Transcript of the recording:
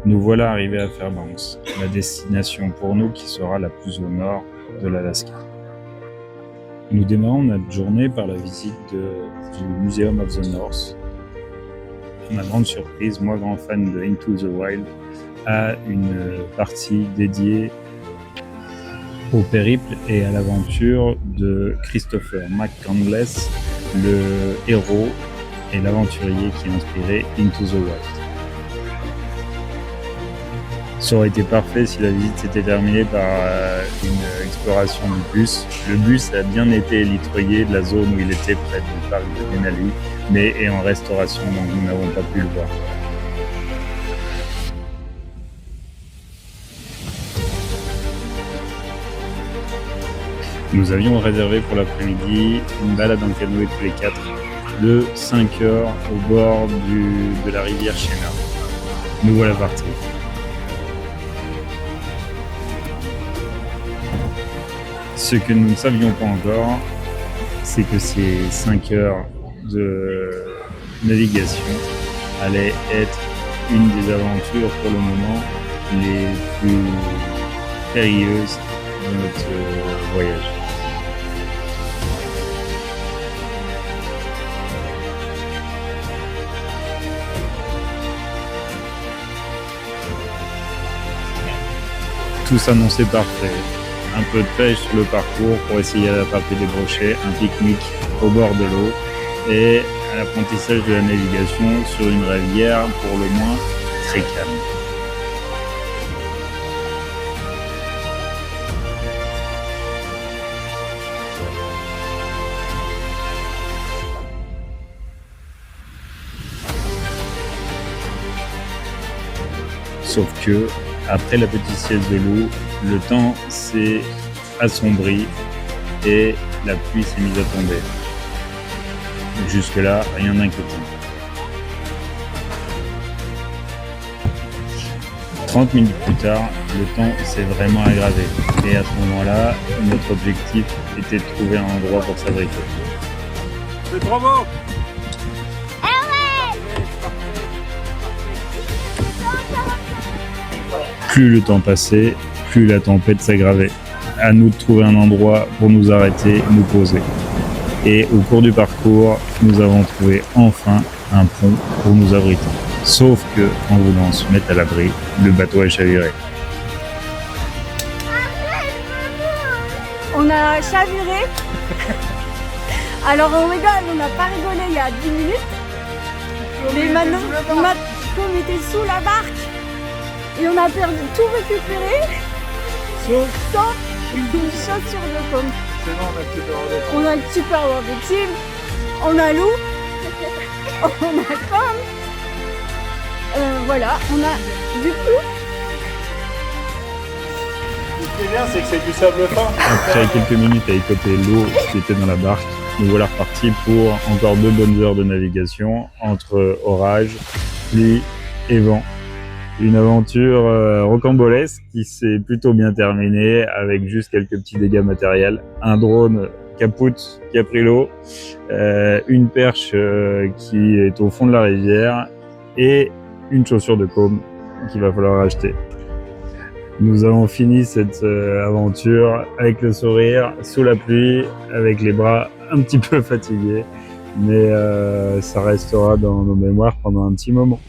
Nous voilà arrivés à Fairbanks, la destination pour nous qui sera la plus au nord de l'Alaska. Nous démarrons notre journée par la visite du Museum of the North. À ma grande surprise, moi grand fan de Into the Wild, a une partie dédiée au périple et à l'aventure de Christopher McCandless, le héros et l'aventurier qui a inspiré Into the Wild. Ça aurait été parfait si la visite s'était terminée par une exploration du bus. Le bus a bien été nettoyé de la zone où il était près du parc de Denali, mais est en restauration, donc nous n'avons pas pu le voir. Nous avions réservé pour l'après-midi une balade en canoë tous les quatre de 5 heures au bord de la rivière Shena. Nous voilà partis. Ce que nous ne savions pas encore, c'est que ces 5 heures de navigation allaient être une des aventures pour le moment les plus périlleuses de notre voyage. Tout s'annonçait parfait. Un peu de pêche sur le parcours pour essayer d'attraper des brochets, un pique-nique au bord de l'eau et un apprentissage de la navigation sur une rivière pour le moins très calme. Sauf que, après la petite sieste de loup, le temps s'est assombri et la pluie s'est mise à tomber. Jusque-là, rien d'inquiétant. 30 minutes plus tard, le temps s'est vraiment aggravé. Et à ce moment-là, notre objectif était de trouver un endroit pour s'abriter. C'est trop beau! Plus le temps passait, plus la tempête s'aggravait. À nous de trouver un endroit pour nous arrêter, nous poser. Et au cours du parcours, nous avons trouvé enfin un pont pour nous abriter. Sauf que, en voulant se mettre à l'abri, le bateau a chaviré. On a chaviré. Alors on rigole, on n'a pas rigolé il y a 10 minutes. Mais maintenant, on était sous la barque. Et on a perdu tout récupéré, sauf une chaussure de pomme. On a le super victime, on a loup, on a pomme. Voilà, on a du coup. Ce qui est bien, c'est que c'est du sable fin. Après quelques minutes à écoper l'eau qui était dans la barque, nous voilà repartis pour encore 2 bonnes heures de navigation entre orage, pluie et vent. Une aventure rocambolesque qui s'est plutôt bien terminée avec juste quelques petits dégâts matériels. Un drone capoute qui a pris l'eau, une perche qui est au fond de la rivière et une chaussure de côme qu'il va falloir acheter. Nous avons fini cette aventure avec le sourire, sous la pluie, avec les bras un petit peu fatigués, mais ça restera dans nos mémoires pendant un petit moment.